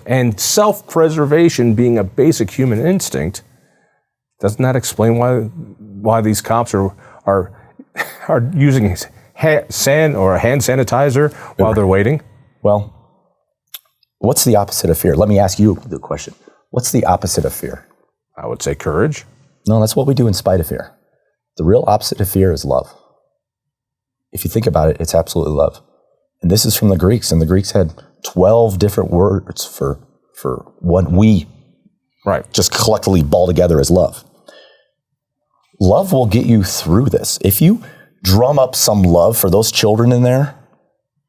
and self-preservation being a basic human instinct, doesn't that explain why these cops are using sand or a hand sanitizer while they're waiting? Well, what's the opposite of fear? Let me ask you the question. What's the opposite of fear? I would say courage. No, that's what we do in spite of fear. The real opposite of fear is love. If you think about it, it's absolutely love. And this is from the Greeks, and the Greeks had 12 different words for what we just collectively ball together as love. Love will get you through this. If you drum up some love for those children in there,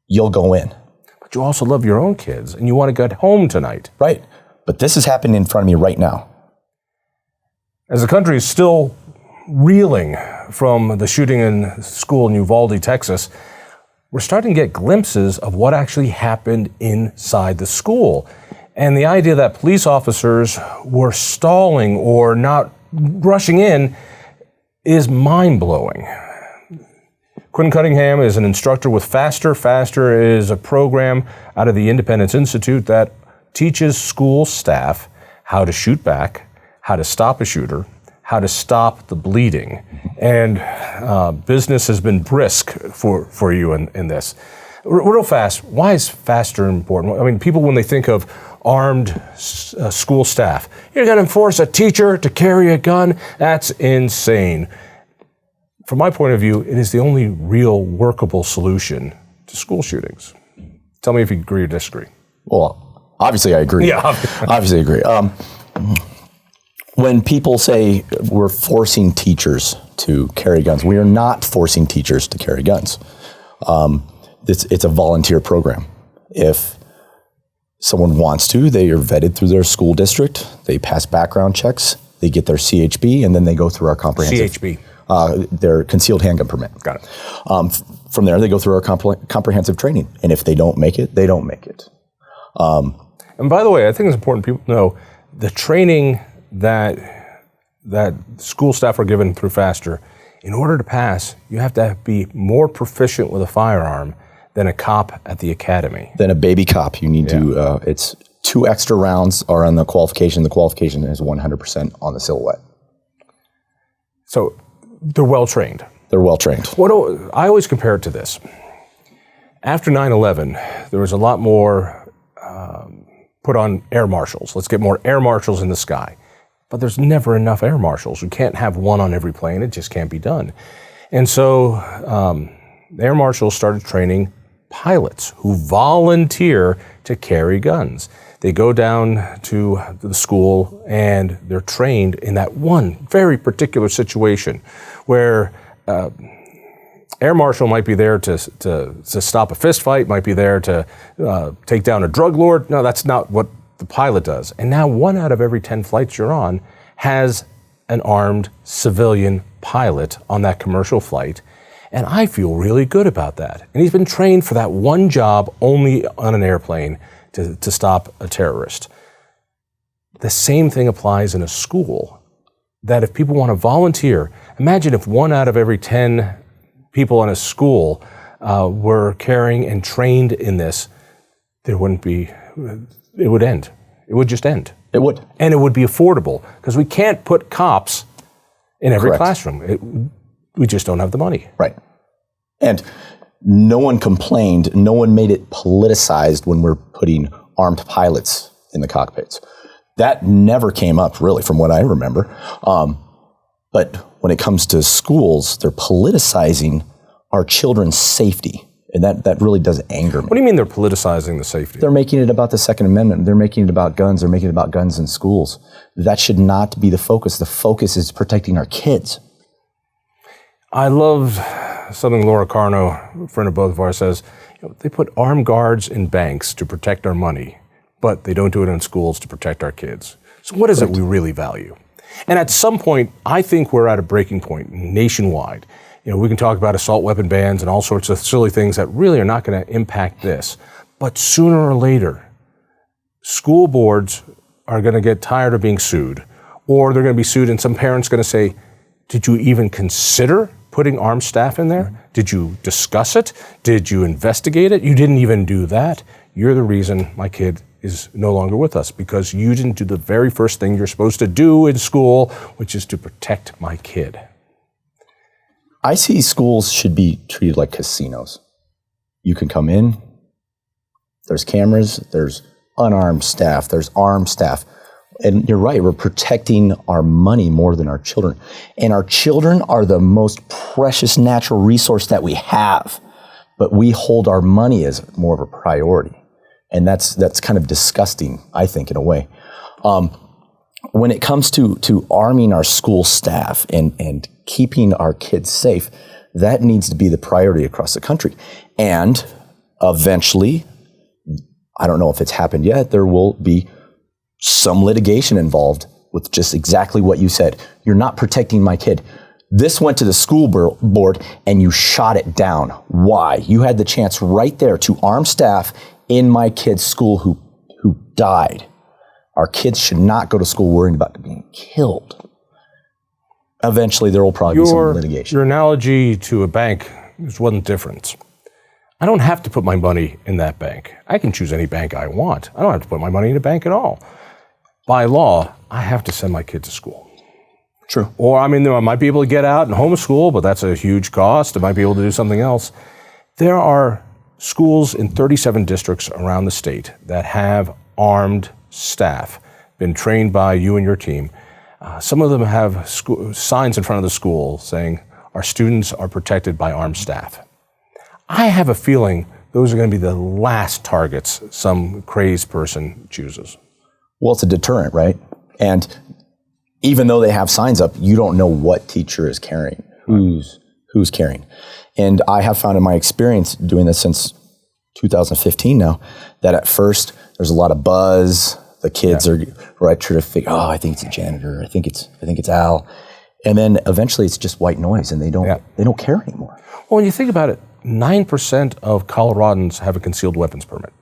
you'll go in. But you also love your own kids, and you want to get home tonight. Right. But this is happening in front of me right now. As the country is still reeling from the shooting in school in Uvalde, Texas, we're starting to get glimpses of what actually happened inside the school. And the idea that police officers were stalling or not rushing in is mind-blowing. Quinn Cunningham is an instructor with Faster. Faster is a program out of the Independence Institute that teaches school staff how to shoot back, how to stop a shooter, how to stop the bleeding. And business has been brisk for you in this. Real fast, why is Faster important? I mean, people, when they think of armed school staff, you're going to force a teacher to carry a gun? That's insane. From my point of view, it is the only real workable solution to school shootings. Tell me if you agree or disagree. Well, obviously I agree. Yeah. Obviously I agree. When people say we're forcing teachers to carry guns, we are not forcing teachers to carry guns. It's a volunteer program. If someone wants to, they are vetted through their school district, they pass background checks, they get their CHB, and then they go through our comprehensive... CHB? Their concealed handgun permit. Got it. From there, they go through our comprehensive training. And if they don't make it, they don't make it. And by the way, I think it's important people know the training that school staff are given through Faster. In order to pass, you have to be more proficient with a firearm than a cop at the academy. Than a baby cop. You need to, it's 2 extra rounds are on the qualification. The qualification is 100% on the silhouette. So they're well trained. They're well trained. I always compare it to this. After 9/11, there was a lot more put on air marshals. Let's get more air marshals in the sky. But there's never enough air marshals. You can't have one on every plane. It just can't be done. And so the air marshals started training pilots who volunteer to carry guns. They go down to the school and they're trained in that one very particular situation where air marshal might be there to stop a fist fight, might be there to take down a drug lord. No, that's not what the pilot does. And now 1 out of every 10 flights you're on has an armed civilian pilot on that commercial flight. And I feel really good about that. And he's been trained for that one job only on an airplane to stop a terrorist. The same thing applies in a school, that if people want to volunteer, imagine if 1 out of every 10 people in a school were carrying and trained in this, there wouldn't be, it would end. It would just end. It would. And it would be affordable, because we can't put cops in every classroom. We just don't have the money. Right. And no one complained, no one made it politicized when we're putting armed pilots in the cockpits. That never came up, really, from what I remember. But when it comes to schools, they're politicizing our children's safety. And that really does anger me. What do you mean they're politicizing the safety? They're making it about the Second Amendment. They're making it about guns. They're making it about guns in schools. That should not be the focus. The focus is protecting our kids. I love something Laura Carno, a friend of both of ours, says, they put armed guards in banks to protect our money, but they don't do it in schools to protect our kids. So what is it we really value? And at some point, I think we're at a breaking point nationwide. We can talk about assault weapon bans and all sorts of silly things that really are not going to impact this. But sooner or later, school boards are going to get tired of being sued, or they're going to be sued and some parents are going to say, did you even consider putting armed staff in there? Did you discuss it? Did you investigate it? You didn't even do that. You're the reason my kid is no longer with us because you didn't do the very first thing you're supposed to do in school, which is to protect my kid. I see schools should be treated like casinos. You can come in, there's cameras, there's unarmed staff, there's armed staff. And you're right, we're protecting our money more than our children. And our children are the most precious natural resource that we have. But we hold our money as more of a priority. And that's kind of disgusting, I think, in a way. When it comes to arming our school staff and keeping our kids safe, that needs to be the priority across the country. And eventually, I don't know if it's happened yet, there will be some litigation involved with just exactly what you said. You're not protecting my kid. This went to the school board and you shot it down. Why? You had the chance right there to arm staff in my kid's school who died. Our kids should not go to school worrying about being killed. Eventually, there will probably be some litigation. Your analogy to a bank is one difference. I don't have to put my money in that bank. I can choose any bank I want. I don't have to put my money in a bank at all. By law, I have to send my kid to school. True. Or, I might be able to get out and homeschool, but that's a huge cost. I might be able to do something else. There are schools in 37 districts around the state that have armed staff, been trained by you and your team. Some of them have signs in front of the school saying, our students are protected by armed staff. I have a feeling those are going to be the last targets some crazed person chooses. Well, it's a deterrent, right? And even though they have signs up, you don't know what teacher is carrying, who's carrying. And I have found in my experience doing this since 2015 now, that at first there's a lot of buzz. The kids are right trying to figure, I think it's a janitor. I think it's Al. And then eventually it's just white noise and they don't care anymore. Well, when you think about it, 9% of Coloradans have a concealed weapons permit.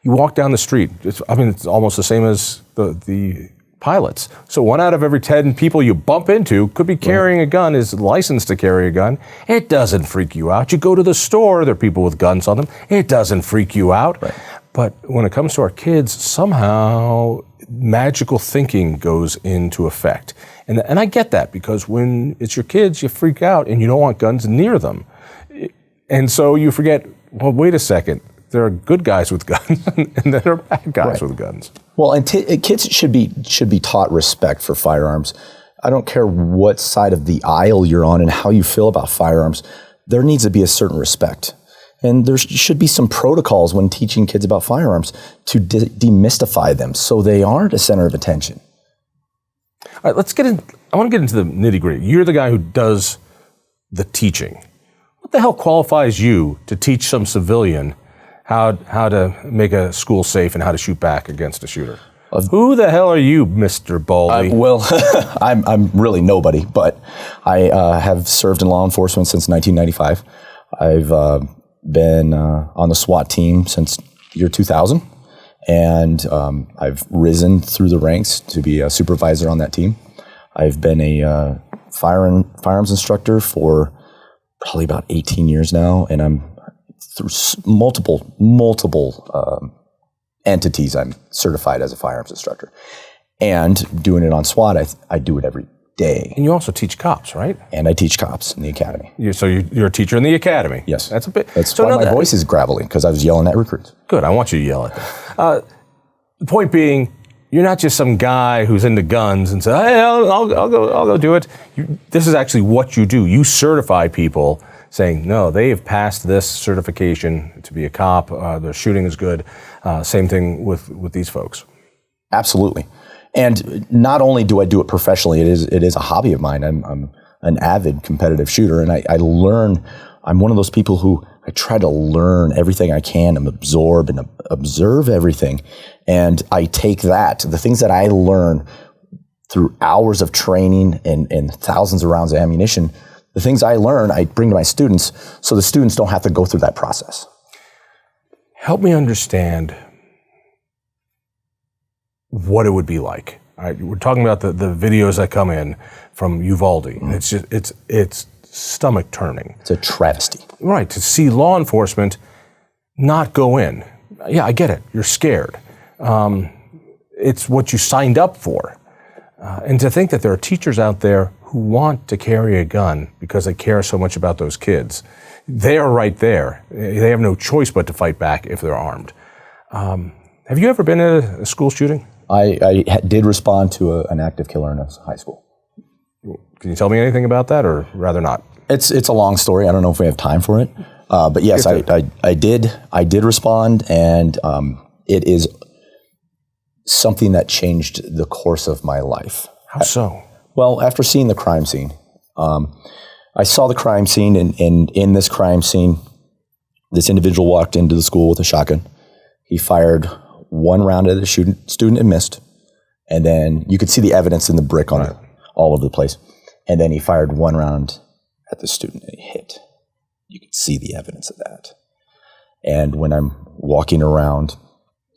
You walk down the street, it's almost the same as the pilots. So 1 out of every 10 people you bump into could be carrying a gun, is licensed to carry a gun. It doesn't freak you out. You go to the store, there are people with guns on them. It doesn't freak you out. Right. But when it comes to our kids, somehow magical thinking goes into effect. And I get that, because when it's your kids, you freak out and you don't want guns near them. And so you forget, well, wait a second. There are good guys with guns and there are bad guys with guns. Well, and kids should be taught respect for firearms. I don't care what side of the aisle you're on and how you feel about firearms. There needs to be a certain respect. And there should be some protocols when teaching kids about firearms to demystify them so they aren't a center of attention. All right, I want to get into the nitty-gritty. You're the guy who does the teaching. What the hell qualifies you to teach some civilian how to make a school safe and how to shoot back against a shooter? Who the hell are you, Mr. Baldy? I'm really nobody, but I have served in law enforcement since 1995. I've been on the SWAT team since year 2000, and I've risen through the ranks to be a supervisor on that team. I've been a firearms instructor for probably about 18 years now, and I'm through multiple entities. I'm certified as a firearms instructor, and doing it on SWAT, I do it every day. And you also teach cops, right? And I teach cops in the academy. So you're a teacher in the academy. Yes, that's a bit. That's why my voice is gravelly, because I was yelling at recruits. Good. I want you to yell at them. The point being, you're not just some guy who's into guns and says, "Hey, I'll go do it." This is actually what you do. You certify people, saying, no, they have passed this certification to be a cop. Their shooting is good. Same thing with these folks. Absolutely. And not only do I do it professionally, it is a hobby of mine. I'm an avid competitive shooter, and I learn. I'm one of those people who I try to learn everything I can and absorb and observe everything. And I take the things that I learn through hours of training and thousands of rounds of ammunition, the things I learn, I bring to my students, so the students don't have to go through that process. Help me understand what it would be like. All right, we're talking about the videos that come in from Uvalde. It's stomach turning. It's a travesty. Right, to see law enforcement not go in. Yeah, I get it. You're scared. It's what you signed up for. And to think that there are teachers out there who want to carry a gun because they care so much about those kids. They are right there. They have no choice but to fight back if they're armed. Have you ever been in a school shooting? I did respond to an active killer in a high school. Can you tell me anything about that, or rather not? It's a long story. I don't know if we have time for it. But yes, I did respond, and it is something that changed the course of my life. How so? Well, after seeing the crime scene, I saw the crime scene, and in this crime scene, this individual walked into the school with a shotgun. He fired one round at the student and missed, and then you could see the evidence in the brick on it all over the place. And then he fired one round at the student and he hit. You could see the evidence of that. And when I'm walking around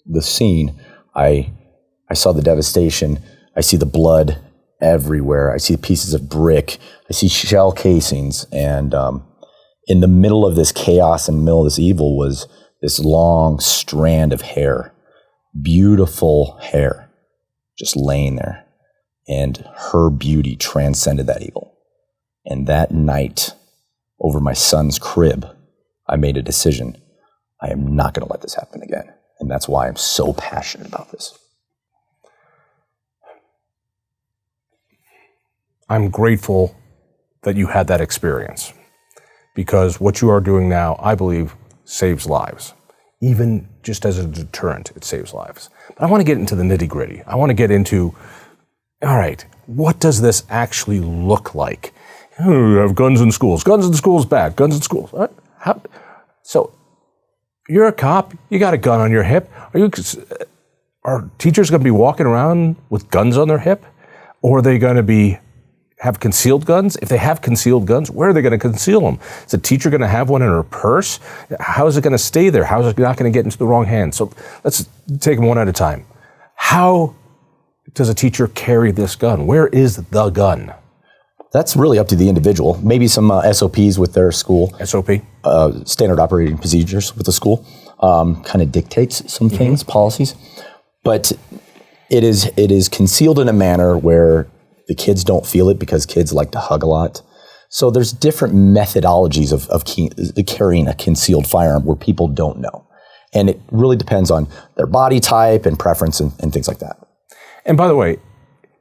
the scene, I saw the devastation. I see the blood everywhere. I see pieces of brick. I see shell casings. And in the middle of this chaos, in the middle of this evil, was this long strand of hair, beautiful hair, just laying there. And her beauty transcended that evil. And that night, over my son's crib, I made a decision. I am not going to let this happen again. And that's why I'm so passionate about this. I'm grateful that you had that experience, because what you are doing now, I believe, saves lives. Even just as a deterrent, it saves lives. But I want to get into the nitty-gritty. I want to get into, all right, what does this actually look like? Oh, you have guns in schools. Guns in schools bad. Guns in schools. What? How? So you're a cop. You got a gun on your hip. Are teachers going to be walking around with guns on their hip, or are they going to have concealed guns? If they have concealed guns, where are they going to conceal them? Is a teacher going to have one in her purse? How is it going to stay there? How is it not going to get into the wrong hands? So let's take them one at a time. How does a teacher carry this gun? Where is the gun? That's really up to the individual. Maybe some SOPs with their school. SOP? Standard operating procedures with the school. Kind of dictates some things, policies. But it is concealed in a manner where the kids don't feel it, because kids like to hug a lot. So there's different methodologies of carrying a concealed firearm where people don't know. And it really depends on their body type and preference and things like that. And by the way,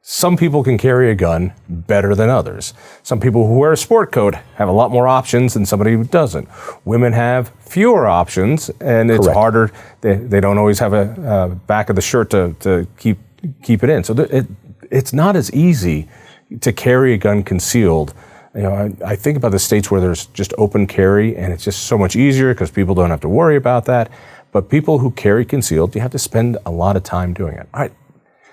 some people can carry a gun better than others. Some people who wear a sport coat have a lot more options than somebody who doesn't. Women have fewer options, and it's Correct. harder. They don't always have a back of the shirt to keep it in. So it's not as easy to carry a gun concealed. You know, I think about the states where there's just open carry, and it's just so much easier because people don't have to worry about that. But people who carry concealed, you have to spend a lot of time doing it. All right.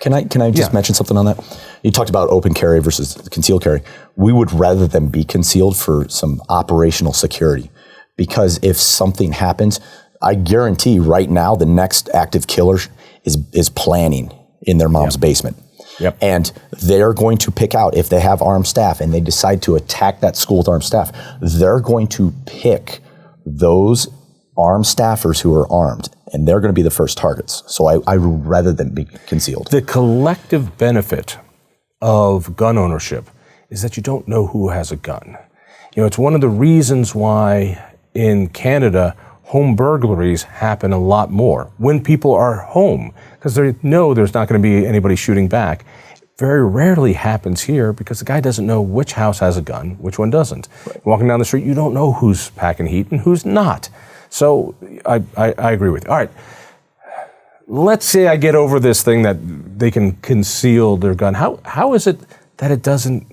Can I just mention something on that? You talked about open carry versus concealed carry. We would rather them be concealed for some operational security, because if something happens, I guarantee right now the next active killer is planning in their mom's basement. Yep. And they're going to pick out, if they have armed staff and they decide to attack that school with armed staff, they're going to pick those armed staffers who are armed, and they're going to be the first targets. So I would rather than be concealed. The collective benefit of gun ownership is that you don't know who has a gun. You know, it's one of the reasons why in Canada, home burglaries happen a lot more when people are home, because they know there's not going to be anybody shooting back. Very rarely happens here because the guy doesn't know which house has a gun, which one doesn't. Right. Walking down the street, you don't know who's packing heat and who's not. So I agree with you. All right, let's say I get over this thing that they can conceal their gun. How is it that it doesn't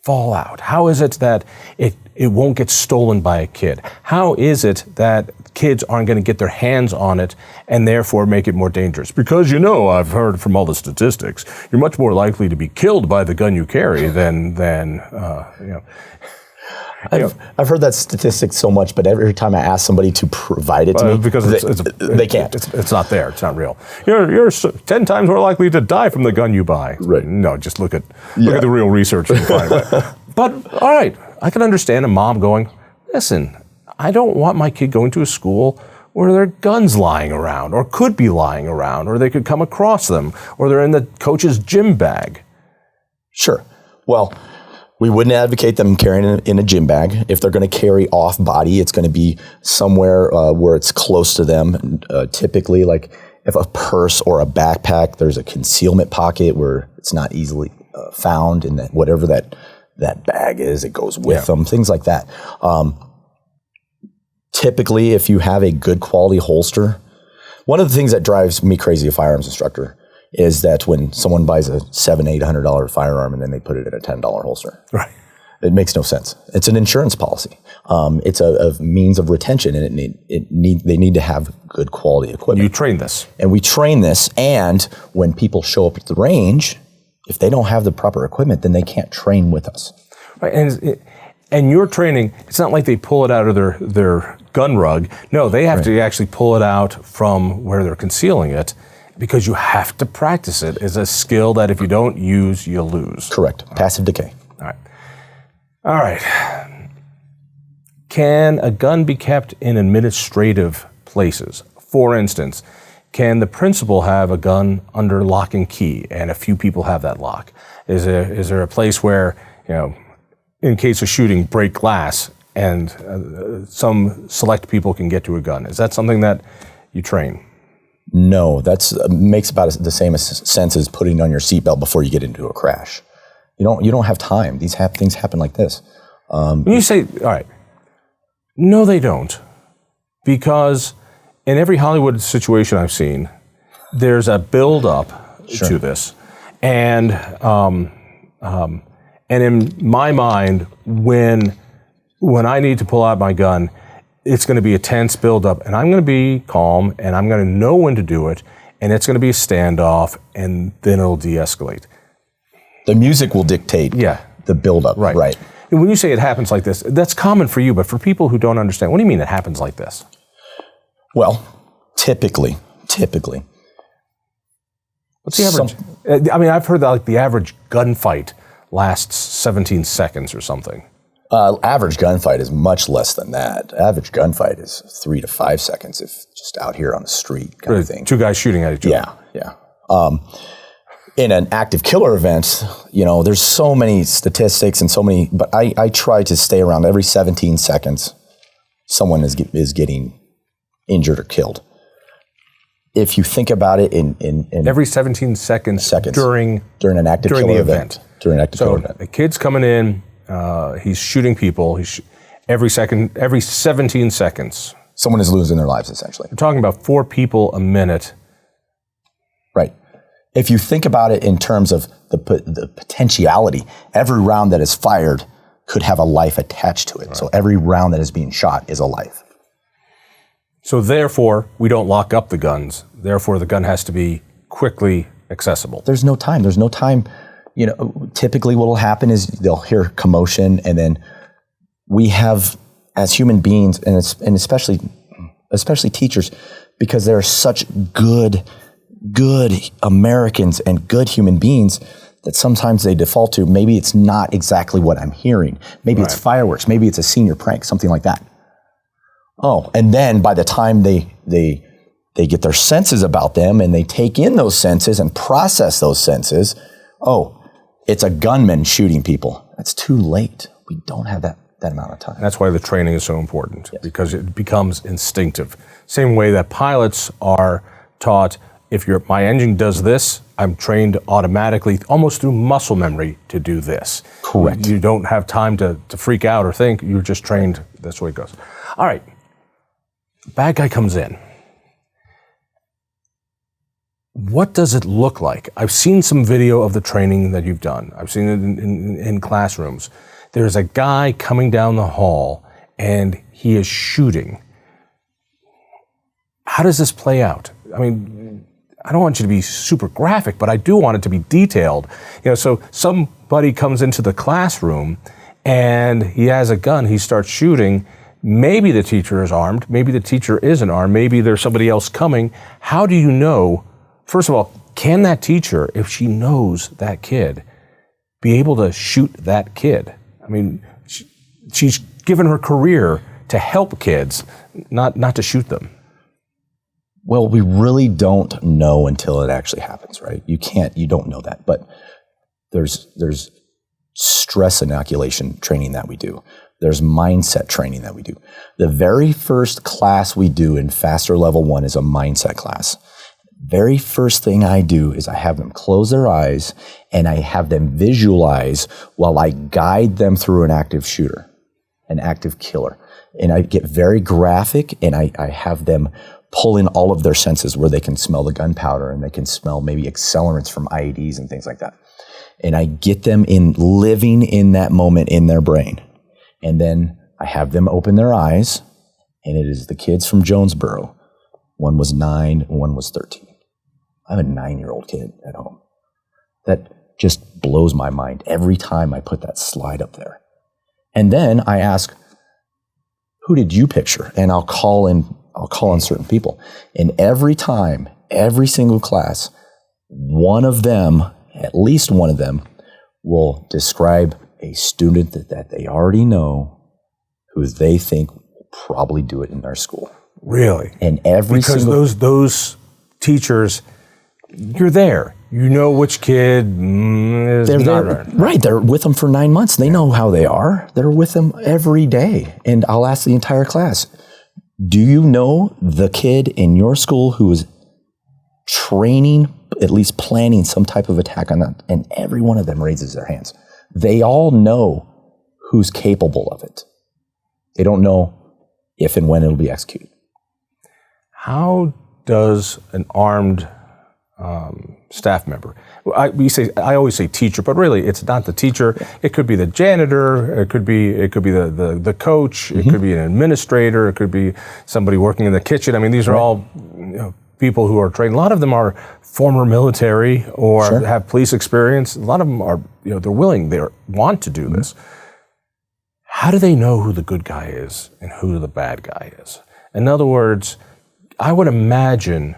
fall out? How is it that it won't get stolen by a kid? How is it that kids aren't going to get their hands on it and therefore make it more dangerous? Because, you know, I've heard from all the statistics, you're much more likely to be killed by the gun you carry than you know. I've heard that statistic so much, but every time I ask somebody to provide it to me, because they can't. It's not there. It's not real. You're 10 times more likely to die from the gun you buy. Right. No, just look at the real research. And find it. But all right, I can understand a mom going, listen, I don't want my kid going to a school where there are guns lying around, or could be lying around, or they could come across them, or they're in the coach's gym bag. Sure. Well, we wouldn't advocate them carrying it in a gym bag. If they're going to carry off body, it's going to be somewhere where it's close to them. Typically, like if a purse or a backpack, there's a concealment pocket where it's not easily found, and that whatever that bag is, it goes with them. Things like that. Typically, if you have a good quality holster, one of the things that drives me crazy, a firearms instructor, is that when someone buys a $700-800 firearm and then they put it in a $10 holster. Right. It makes no sense. It's an insurance policy. It's a means of retention, and they need to have good quality equipment. You train this. And we train this, and when people show up at the range, if they don't have the proper equipment, then they can't train with us. Right. And your training, it's not like they pull it out of their gun rug. No, they have to actually pull it out from where they're concealing it, because you have to practice it as a skill that if you don't use, you lose. Correct. Passive decay. All right. Can a gun be kept in administrative places? For instance, can the principal have a gun under lock and key, and a few people have that lock? Is there a place where, in case of shooting, break glass, and some select people can get to a gun? Is that something that you train? No, that makes about the same sense as putting on your seatbelt before you get into a crash. You don't have time. These things happen like this. When you say, all right, no, they don't, because in every Hollywood situation I've seen, there's a build-up to this, and in my mind, when I need to pull out my gun, it's going to be a tense build-up, and I'm going to be calm, and I'm going to know when to do it, and it's going to be a standoff, and then it'll de-escalate. The music will dictate the build-up. Right. And when you say it happens like this, that's common for you, but for people who don't understand, what do you mean it happens like this? Well, typically. What's the average? I've heard that like the average gunfight lasts 17 seconds or something. Average gunfight is much less than that. Average gunfight is 3 to 5 seconds, if just out here on the street kind of thing. Two guys shooting at each other. Yeah. In an active killer event, there's so many statistics and so many, but I try to stay around every 17 seconds. Someone is getting injured or killed. If you think about it, in every 17 seconds during an active killer event. During an active killer event. The kid's coming in. He's shooting people. Every 17 seconds. Someone is losing their lives, essentially. We're talking about 4 people a minute. Right. If you think about it in terms of the potentiality, every round that is fired could have a life attached to it. Right. So every round that is being shot is a life. So therefore, we don't lock up the guns. Therefore, the gun has to be quickly accessible. There's no time. Typically what will happen is they'll hear commotion, and then we have, as human beings, and especially teachers, because they're such good Americans and good human beings, that sometimes they default to, maybe it's not exactly what I'm hearing. Maybe it's fireworks. Maybe it's a senior prank, something like that. Oh, and then by the time they get their senses about them, and they take in those senses and process those senses, it's a gunman shooting people. That's too late. We don't have that amount of time. That's why the training is so important, because it becomes instinctive. Same way that pilots are taught, if my engine does this, I'm trained automatically, almost through muscle memory, to do this. Correct. You don't have time to freak out or think. You're just trained. That's the way it goes. All right. Bad guy comes in. What does it look like? I've seen some video of the training that you've done. I've seen it in classrooms. There's a guy coming down the hall, and he is shooting. How does this play out? I don't want you to be super graphic, but I do want it to be detailed. So somebody comes into the classroom, and he has a gun. He starts shooting. Maybe the teacher is armed. Maybe the teacher isn't armed. Maybe there's somebody else coming. How do you know? First of all, can that teacher, if she knows that kid, be able to shoot that kid? She's given her career to help kids, not to shoot them. Well, we really don't know until it actually happens, right? You don't know that. But there's stress inoculation training that we do. There's mindset training that we do. The very first class we do in Faster Level 1 is a mindset class. Very first thing I do is I have them close their eyes and I have them visualize while I guide them through an active shooter, an active killer. And I get very graphic and I have them pull in all of their senses where they can smell the gunpowder and they can smell maybe accelerants from IEDs and things like that. And I get them living in that moment in their brain. And then I have them open their eyes, and it is the kids from Jonesboro. One was 9, one was 13. I have a 9-year-old kid at home. That just blows my mind every time I put that slide up there. And then I ask, who did you picture? And I'll call on certain people. And every time, every single class, one of them, at least one of them, will describe a student that they already know who they think will probably do it in their school. Really? And because those teachers, you're there. You know which kid is they're not there, right. They're with them for 9 months. They know how they are. They're with them every day. And I'll ask the entire class, do you know the kid in your school who is training, at least planning some type of attack on that? And every one of them raises their hands. They all know who's capable of it. They don't know if and when it'll be executed. How does an armed staff member, I always say teacher, but really it's not the teacher. It could be the janitor. It could be the coach. It could be an administrator. It could be somebody working in the kitchen. I mean, these are all people who are trained. A lot of them are former military or have police experience. A lot of them are, they're willing, they want to do this. How do they know who the good guy is and who the bad guy is? In other words, I would imagine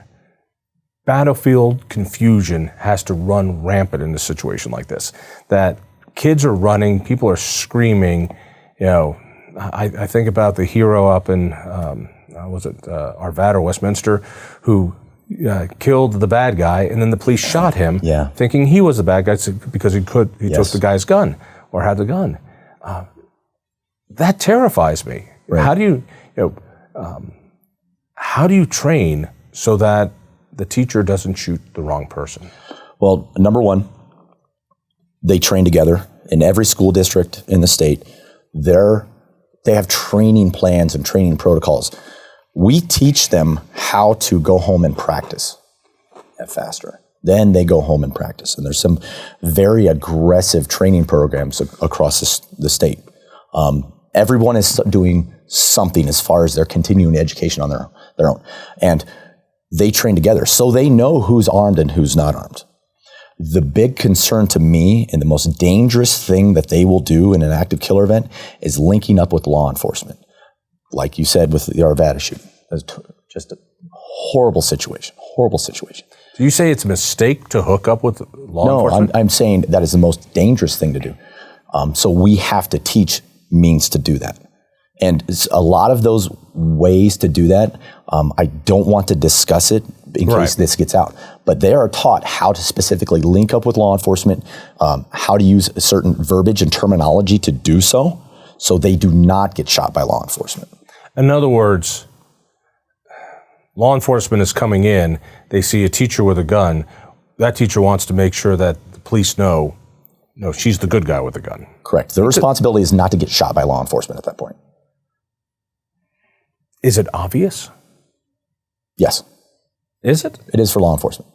battlefield confusion has to run rampant in a situation like this. That kids are running, people are screaming. I think about the hero up in, Arvada or Westminster, who killed the bad guy, and then the police shot him, thinking he was the bad guy because he took the guy's gun or had the gun. That terrifies me. Right. How do you train so that the teacher doesn't shoot the wrong person? Well, number one, they train together in every school district in the state. They have training plans and training protocols. We teach them how to go home and practice at Faster. Then they go home and practice. And there's some very aggressive training programs across the state. Everyone is doing something as far as their continuing education on their own. And they train together, so they know who's armed and who's not armed. The big concern to me and the most dangerous thing that they will do in an active killer event is linking up with law enforcement. Like you said with the Arvada shooting. It was just a horrible situation. Do you say it's a mistake to hook up with law enforcement? No, I'm saying that is the most dangerous thing to do. So we have to teach means to do that. And a lot of those ways to do that, I don't want to discuss it in case this gets out. But they are taught how to specifically link up with law enforcement, how to use a certain verbiage and terminology to do so they do not get shot by law enforcement. In other words, law enforcement is coming in, they see a teacher with a gun, that teacher wants to make sure that the police know, no, she's the good guy with the gun. Correct. The responsibility is not to get shot by law enforcement at that point. Is it obvious? Yes. Is it? It is for law enforcement.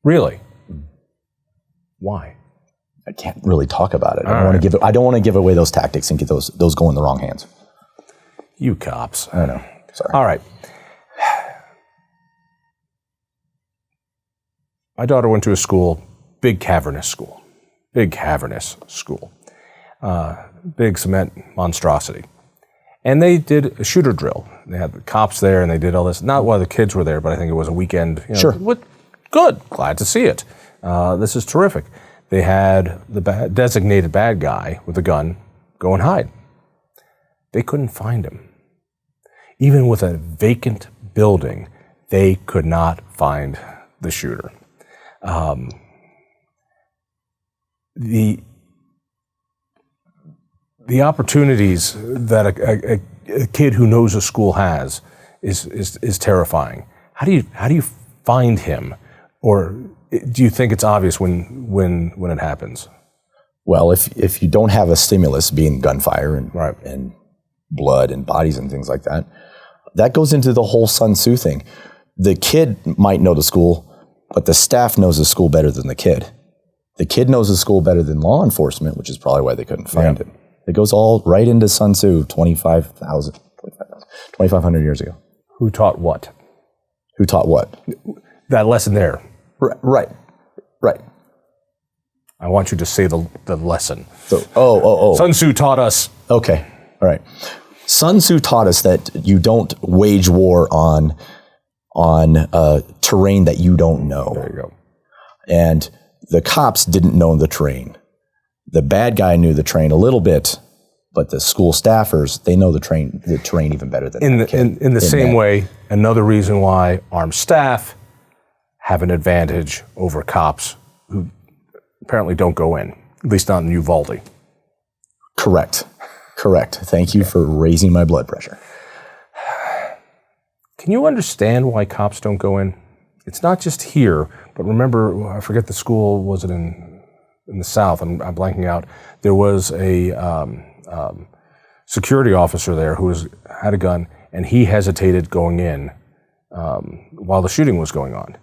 Really? Why? I can't really talk about it. I don't want to give away those tactics and get those go in the wrong hands. You cops. I know. Sorry. All right. My daughter went to a school, big cavernous school. Big cement monstrosity. And they did a shooter drill. They had the cops there and they did all this. Not while the kids were there, but I think it was a weekend. Sure. Good. Glad to see it. This is terrific. They had the designated bad guy with a gun go and hide. They couldn't find him. Even with a vacant building, They could not find the shooter. The opportunities that a kid who knows a school has is terrifying. How do you find him, or do you think it's obvious when it happens? Well, if you don't have a stimulus, being gunfire and blood and bodies and things like that, that goes into the whole Sun Tzu thing. The kid might know the school, but the staff knows the school better than the kid. The kid knows the school better than law enforcement, which is probably why they couldn't find him. It goes all right into Sun Tzu 2,500 years ago. Who taught what? Who taught what? That lesson there. Right. I want you to say the lesson. So, Sun Tzu taught us. Okay, all right. Sun Tzu taught us that you don't wage war on terrain that you don't know. There you go. And the cops didn't know the terrain. The bad guy knew the terrain a little bit, but the school staffers, they know the terrain even better than in the same way. Another reason why armed staff have an advantage over cops who apparently don't go in, at least not in Uvalde. Correct. Thank you for raising my blood pressure. Can you understand why cops don't go in? It's not just here, but remember, I forget the school, was it in the South? I'm blanking out. There was a security officer there who had a gun, and he hesitated going in while the shooting was going on.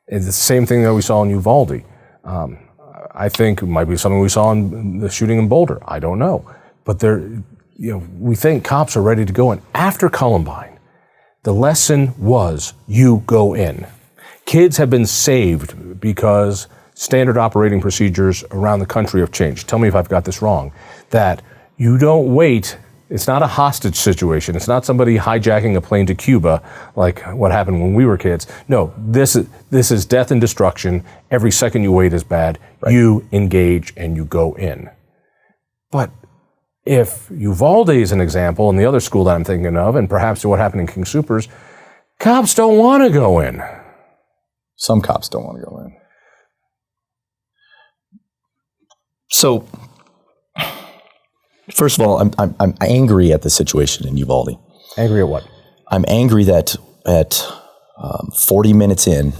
It's the same thing that we saw in Uvalde. I think it might be something we saw in the shooting in Boulder. I don't know. But we think cops are ready to go in. After Columbine, the lesson was you go in. Kids have been saved because standard operating procedures around the country have changed. Tell me if I've got this wrong. That you don't wait. It's not a hostage situation. It's not somebody hijacking a plane to Cuba like what happened when we were kids. No, this is death and destruction. Every second you wait is bad. Right. You engage and you go in. But if Uvalde is an example, and the other school that I'm thinking of, and perhaps what happened in King Soopers, cops don't want to go in. Some cops don't want to go in. So, first of all, I'm angry at the situation in Uvalde. Angry at what? I'm angry that at 40 minutes in,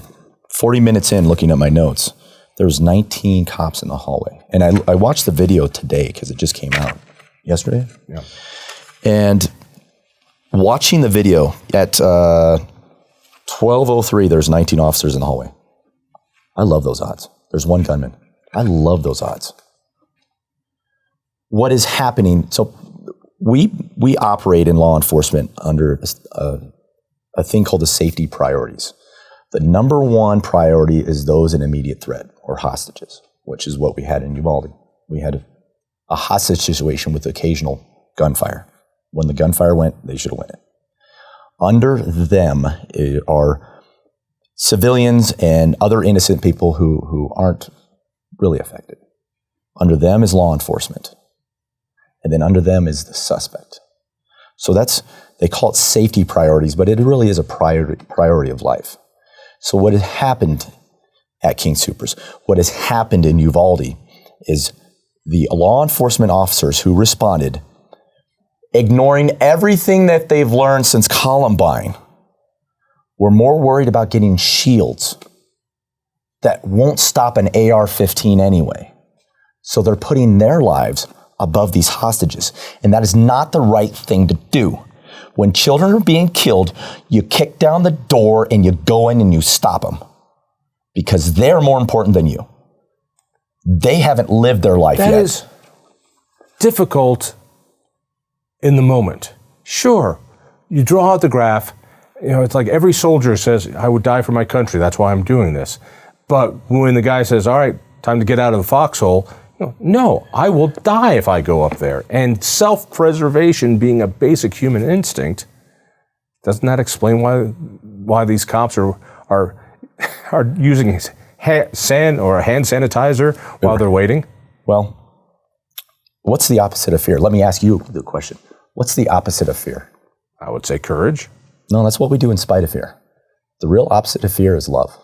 looking at my notes, there was 19 cops in the hallway. And I watched the video today because it just came out yesterday. Yeah. And watching the video at 12:03, there's 19 officers in the hallway. I love those odds. There's one gunman. I love those odds. What is happening? So we operate in law enforcement under a thing called the safety priorities. The number one priority is those in immediate threat or hostages, which is what we had in Uvalde. We had a hostage situation with occasional gunfire. When the gunfire went, they should have went in. Under them are civilians and other innocent people who aren't really affected. Under them is law enforcement. And then under them is the suspect. So they call it safety priorities, but it really is a priority of life. So what has happened at King Soopers, what has happened in Uvalde is the law enforcement officers who responded, ignoring everything that they've learned since Columbine, were more worried about getting shields that won't stop an AR-15 anyway. So they're putting their lives above these hostages. And that is not the right thing to do. When children are being killed, you kick down the door and you go in and you stop them because they're more important than you. They haven't lived their life yet. That is difficult in the moment. Sure, you draw out the graph. It's like every soldier says, I would die for my country. That's why I'm doing this. But when the guy says, all right, time to get out of the foxhole, no, I will die if I go up there. And self-preservation being a basic human instinct, doesn't that explain why these cops are using hand sanitizer while they're waiting? Well, what's the opposite of fear? Let me ask you the question. What's the opposite of fear? I would say courage. No, that's what we do in spite of fear. The real opposite of fear is love.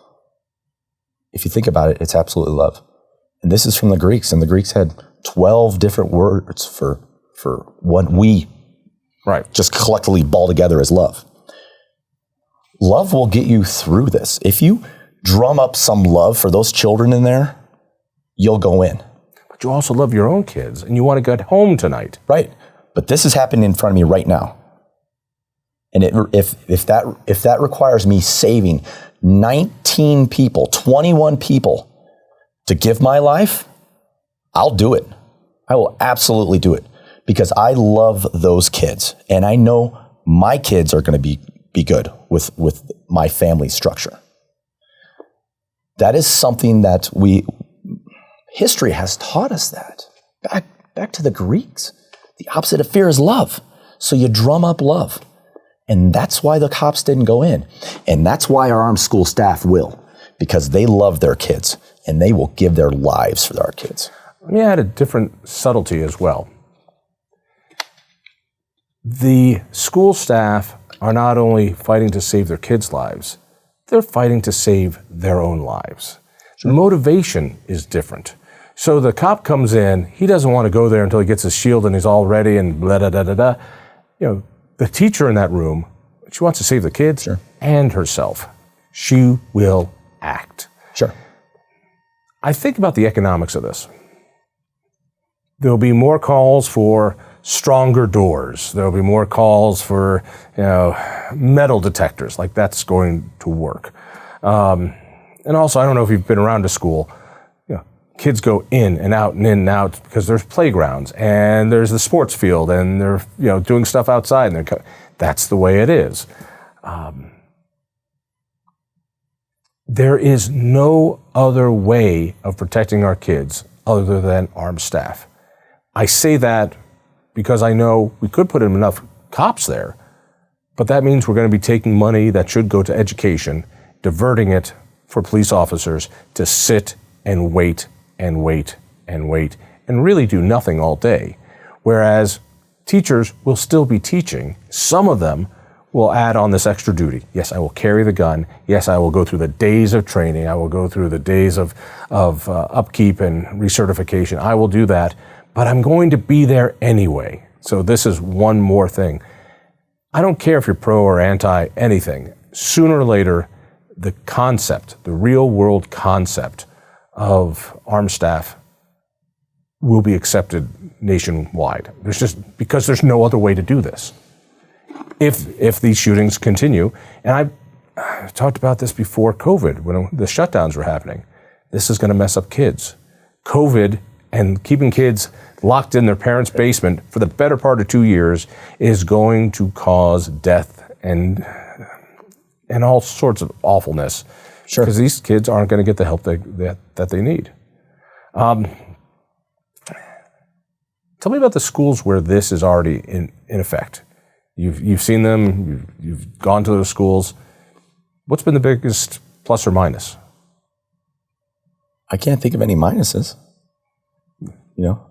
If you think about it, it's absolutely love. And this is from the Greeks, and the Greeks had 12 different words for what we just collectively ball together as love. Love will get you through this. If you drum up some love for those children in there, you'll go in. But you also love your own kids, and you want to get home tonight. Right. But this is happening in front of me right now. And if that requires me saving 19 people, 21 people to give my life, I'll do it. I will absolutely do it because I love those kids. And I know my kids are going to be good with my family structure. That is something that history has taught us that. Back to the Greeks. The opposite of fear is love. So you drum up love. And that's why the cops didn't go in. And that's why our armed school staff will. Because they love their kids. And they will give their lives for our kids. Let me add a different subtlety as well. The school staff are not only fighting to save their kids' lives, they're fighting to save their own lives. Sure. Motivation is different. So the cop comes in, he doesn't want to go there until he gets his shield and he's all ready and blah, da, da, da, da. You know, the teacher in that room, she wants to save the kids and herself. She will act. Sure. I think about the economics of this. There'll be more calls for stronger doors. There'll be more calls for, metal detectors, like that's going to work. And also, I don't know if you've been around a school, kids go in and out and in and out because there's playgrounds and there's the sports field and they're, doing stuff outside. And that's the way it is. There is no other way of protecting our kids other than armed staff. I say that because I know we could put in enough cops there, but that means we're going to be taking money that should go to education, diverting it for police officers to sit and wait and wait and wait and really do nothing all day. Whereas teachers will still be teaching. Some of them will add on this extra duty. Yes, I will carry the gun. Yes, I will go through the days of training. I will go through the days of upkeep and recertification. I will do that, but I'm going to be there anyway. So this is one more thing. I don't care if you're pro or anti anything. Sooner or later, the concept, the real world concept of armed staff will be accepted nationwide. Because there's no other way to do this. If these shootings continue, and I talked about this before COVID, when the shutdowns were happening, this is going to mess up kids. COVID and keeping kids locked in their parents' basement for the better part of 2 years is going to cause death and all sorts of awfulness. Sure. Because these kids aren't going to get the help that they need. Tell me about the schools where this is already in effect. You've seen them, you've gone to those schools. What's been the biggest plus or minus? I can't think of any minuses.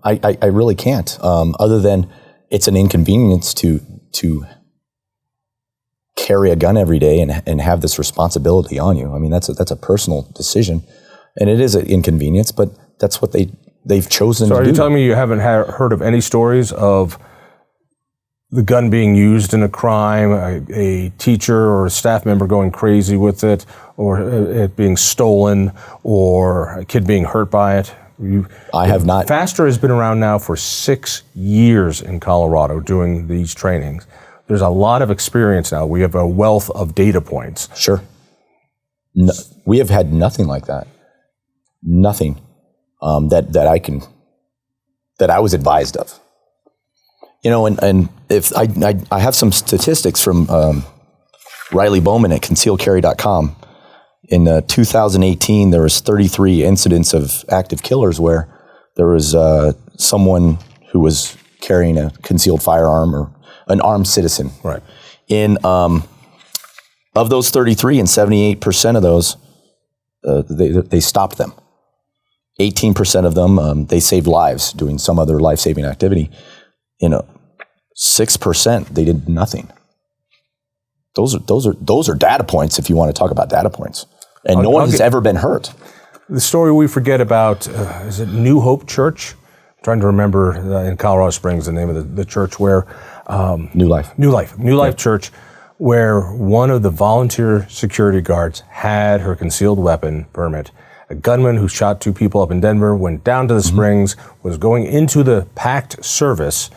I really can't. Other than it's an inconvenience to carry a gun every day and have this responsibility on you. I mean, that's a personal decision, and it is an inconvenience, but that's what they've chosen to do. So are you telling me you haven't heard of any stories of the gun being used in a crime, a teacher or a staff member going crazy with it, or it being stolen, or a kid being hurt by it? I have not. FASTER has been around now for 6 years in Colorado doing these trainings. There's a lot of experience now. We have a wealth of data points. Sure. No, we have had nothing like that. Nothing that I was advised of. And if I have some statistics from Riley Bowman at concealedcarry.com. In 2018, there was 33 incidents of active killers where there was someone who was carrying a concealed firearm or an armed citizen. Right. Of those 33, and 78% of those, they stopped them. 18% of them, they saved lives doing some other life-saving activity. 6%, they did nothing. Those are data points if you want to talk about data points. And no one has ever been hurt. The story we forget about, is it New Hope Church? I'm trying to remember in Colorado Springs the name of the church where... New Life Church, where one of the volunteer security guards had her concealed weapon permit. A gunman who shot 2 people up in Denver went down to the Springs, was going into the packed service,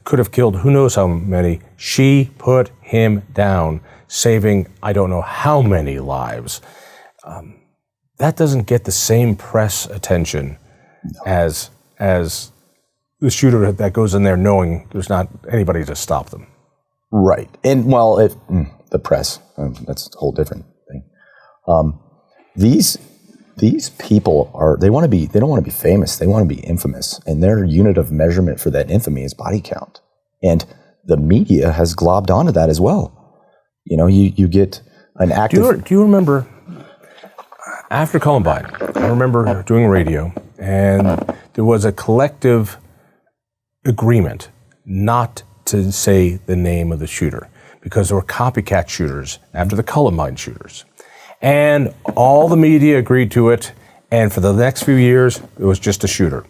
could have killed who knows how many. She put him down, saving I don't know how many lives. That doesn't get the same press attention as the shooter that goes in there knowing there's not anybody to stop them. Right. And well, the press, that's a whole different thing. These people they don't want to be famous. They want to be infamous. And their unit of measurement for that infamy is body count. And the media has globbed onto that as well. You get an active... Do you remember, after Columbine, I remember doing radio, and there was a collective agreement not to say the name of the shooter because there were copycat shooters after the Columbine shooters. And all the media agreed to it, and for the next few years, it was just a shooter.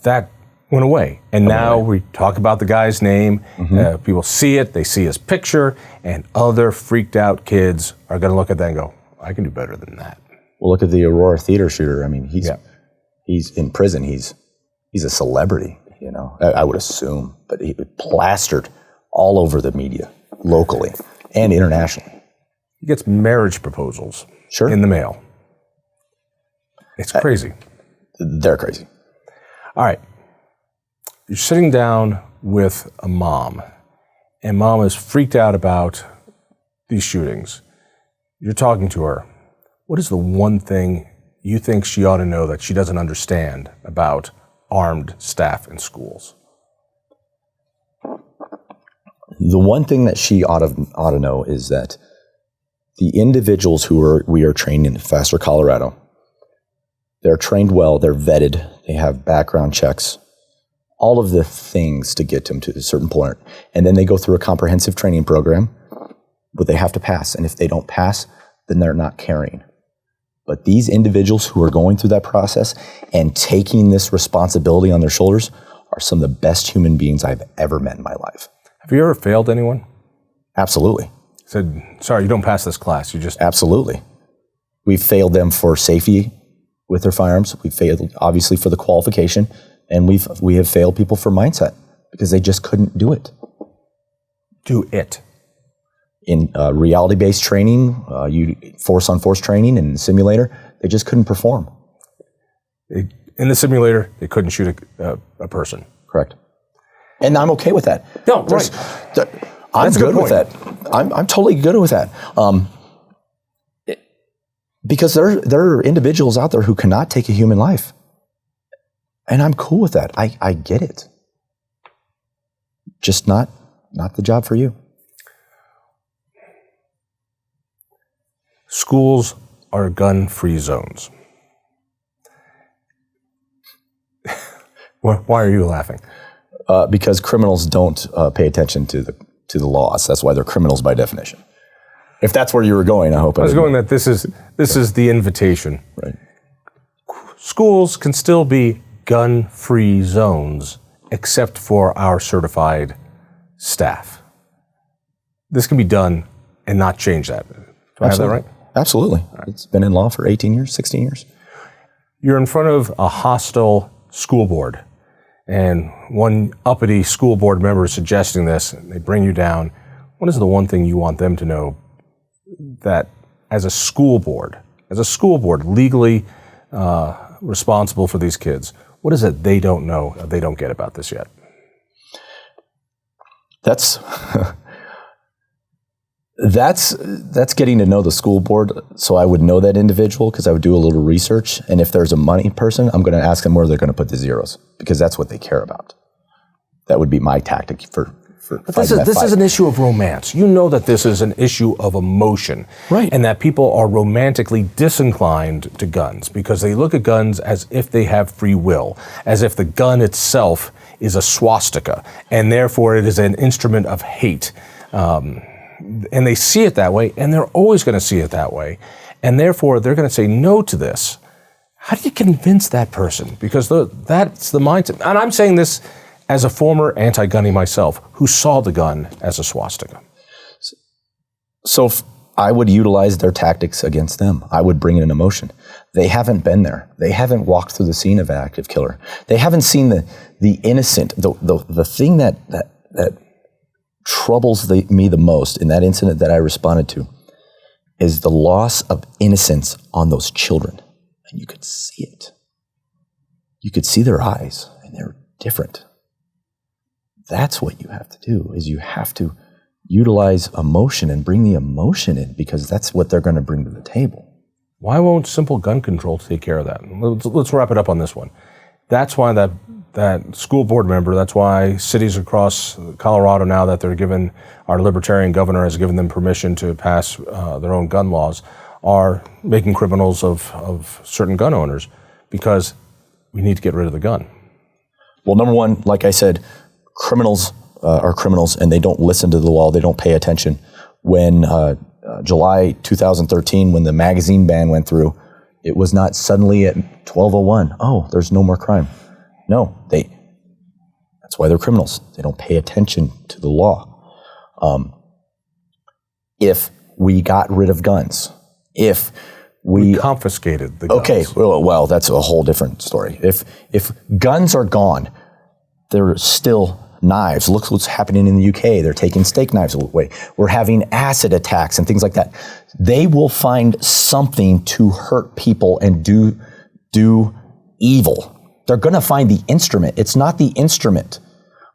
That went away. And now we talk about the guy's name, people see it, they see his picture, and other freaked out kids are going to look at that and go, I can do better than that. Well, look at the Aurora Theater shooter. I mean, he's in prison. He's a celebrity, I would assume, but he plastered all over the media, locally and internationally. He gets marriage proposals in the mail. It's crazy. They're crazy. All right. You're sitting down with a mom, and mom is freaked out about these shootings. You're talking to her. What is the one thing you think she ought to know that she doesn't understand about armed staff in schools? The one thing that she ought to know is that the individuals we are trained in Faster Colorado, they're trained well, they're vetted, they have background checks, all of the things to get them to a certain point. And then they go through a comprehensive training program, but they have to pass. And if they don't pass, then they're not carrying. But these individuals who are going through that process and taking this responsibility on their shoulders are some of the best human beings I've ever met in my life. Have you ever failed anyone? Absolutely. Said, sorry, you don't pass this class. You just... Absolutely. We've failed them for safety with their firearms. We've failed, obviously, for the qualification. And we have failed people for mindset because they just couldn't do it. Do it. In reality-based training, force-on-force training and simulator, they just couldn't perform. In the simulator, they couldn't shoot a person. Correct. And I'm okay with that. No, right. I'm good with that. I'm totally good with that. Because there are individuals out there who cannot take a human life. And I'm cool with that. I get it. Just not the job for you. Schools are gun-free zones. Why are you laughing? Because criminals don't pay attention to the laws. That's why they're criminals by definition. If that's where you were going, I hope. I was going that this is the invitation. Right. Schools can still be gun-free zones, except for our certified staff. This can be done and not change that. Do I have that right? Absolutely. It's been in law for 18 years, 16 years. You're in front of a hostile school board, and one uppity school board member is suggesting this, and they bring you down. What is the one thing you want them to know that as a school board legally responsible for these kids, what is it they don't know, they don't get about this yet? That's getting to know the school board, so I would know that individual because I would do a little research. And if there's a money person, I'm going to ask them where they're going to put the zeros because that's what they care about. That would be my tactic for But this is an issue of romance. You know that this is an issue of emotion. Right. And that people are romantically disinclined to guns because they look at guns as if they have free will, as if the gun itself is a swastika, and therefore it is an instrument of hate. And they see it that way, and they're always going to see it that way. And therefore, they're going to say no to this. How do you convince that person? Because that's the mindset. And I'm saying this as a former anti-gunny myself, who saw the gun as a swastika. So I would utilize their tactics against them. I would bring in an emotion. They haven't been there. They haven't walked through the scene of an active killer. They haven't seen the innocent, the thing that troubles me the most in that incident that I responded to is the loss of innocence on those children. And you could see it. You could see their eyes, and they're different. That's what you have to do, is you have to utilize emotion and bring the emotion in, because that's what they're going to bring to the table. Why won't simple gun control take care of that? Let's wrap it up on this one. That's why that school board member, that's why cities across Colorado now that they're given, our libertarian governor has given them permission to pass their own gun laws, are making criminals of certain gun owners, because we need to get rid of the gun. Well, number one, like I said, criminals are criminals, and they don't listen to the law. They don't pay attention. When July 2013, when the magazine ban went through, it was not suddenly at 12:01. Oh, there's no more crime. No, that's why they're criminals. They don't pay attention to the law. If we got rid of guns, if we confiscated the guns. Okay, well, that's a whole different story. If guns are gone, there are still knives. Look what's happening in the UK. They're taking steak knives away. We're having acid attacks and things like that. They will find something to hurt people and do evil. They're going to find the instrument. It's not the instrument.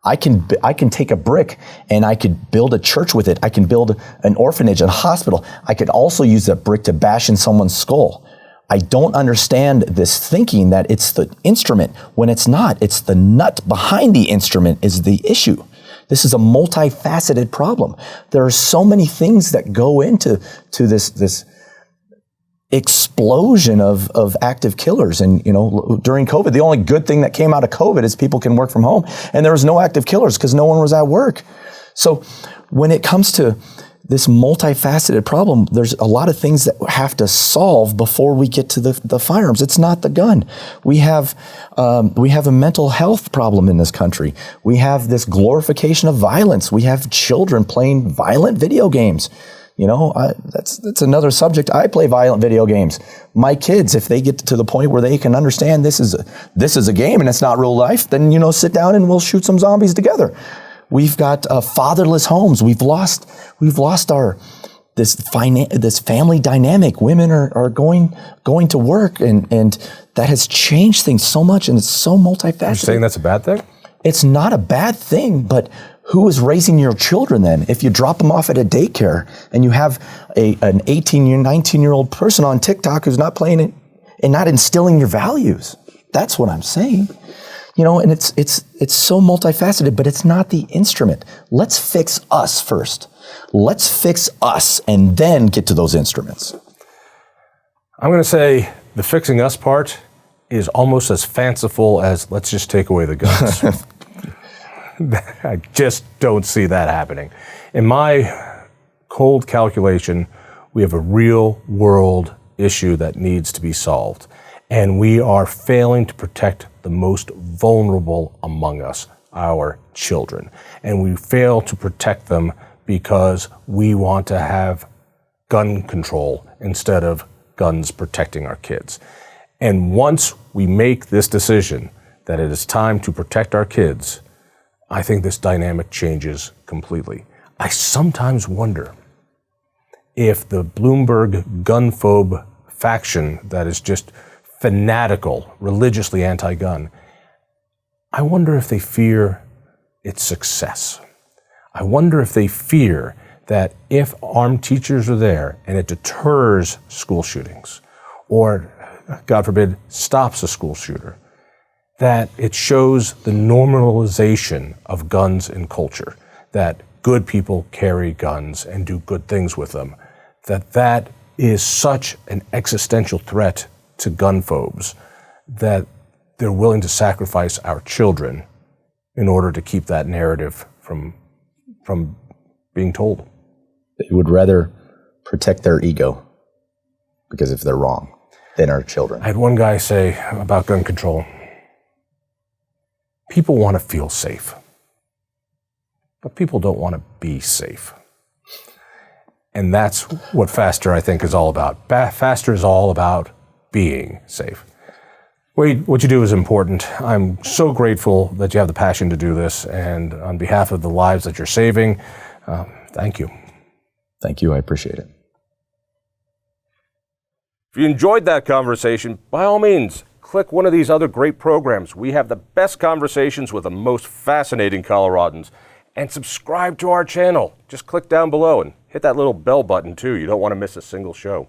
I can take a brick and I could build a church with it. I can build an orphanage, a hospital. I could also use that brick to bash in someone's skull. I don't understand this thinking that it's the instrument when it's not. It's the nut behind the instrument is the issue. This is a multifaceted problem. There are so many things that go into this explosion of active killers. And, during COVID, the only good thing that came out of COVID is people can work from home, and there was no active killers because no one was at work. So when it comes to this multifaceted problem, there's a lot of things that have to solve before we get to the firearms. It's not the gun. We have a mental health problem in this country. We have this glorification of violence. We have children playing violent video games. That's another subject. I play violent video games. My kids, if they get to the point where they can understand this is a game and it's not real life, then sit down and we'll shoot some zombies together. We've got fatherless homes. We've lost this family dynamic. Women are going to work, and that has changed things so much, and it's so multifaceted. You're saying that's a bad thing? It's not a bad thing, but who is raising your children then? If you drop them off at a daycare and you have an 19-year old person on TikTok who's not playing it and not instilling your values, that's what I'm saying. And it's so multifaceted, but it's not the instrument. Let's fix us first. Let's fix us and then get to those instruments. I'm going to say the fixing us part is almost as fanciful as let's just take away the guns. I just don't see that happening. In my cold calculation, we have a real world issue that needs to be solved. And we are failing to protect the most vulnerable among us, our children. And we fail to protect them because we want to have gun control instead of guns protecting our kids. And once we make this decision that it is time to protect our kids, I think this dynamic changes completely. I sometimes wonder if the Bloomberg gunphobe faction that is just fanatical, religiously anti-gun, I wonder if they fear its success. I wonder if they fear that if armed teachers are there and it deters school shootings, or, God forbid, stops a school shooter, that it shows the normalization of guns in culture, that good people carry guns and do good things with them, that is such an existential threat to gun phobes that they're willing to sacrifice our children in order to keep that narrative from being told. They would rather protect their ego because if they're wrong than our children. I had one guy say about gun control, people want to feel safe, but people don't want to be safe. And that's what Faster, I think, is all about. Faster is all about being safe. Wade, what you do is important. I'm so grateful that you have the passion to do this, and on behalf of the lives that you're saving, thank you. Thank you. I appreciate it. If you enjoyed that conversation, by all means, click one of these other great programs. We have the best conversations with the most fascinating Coloradans. And subscribe to our channel. Just click down below and hit that little bell button too. You don't want to miss a single show.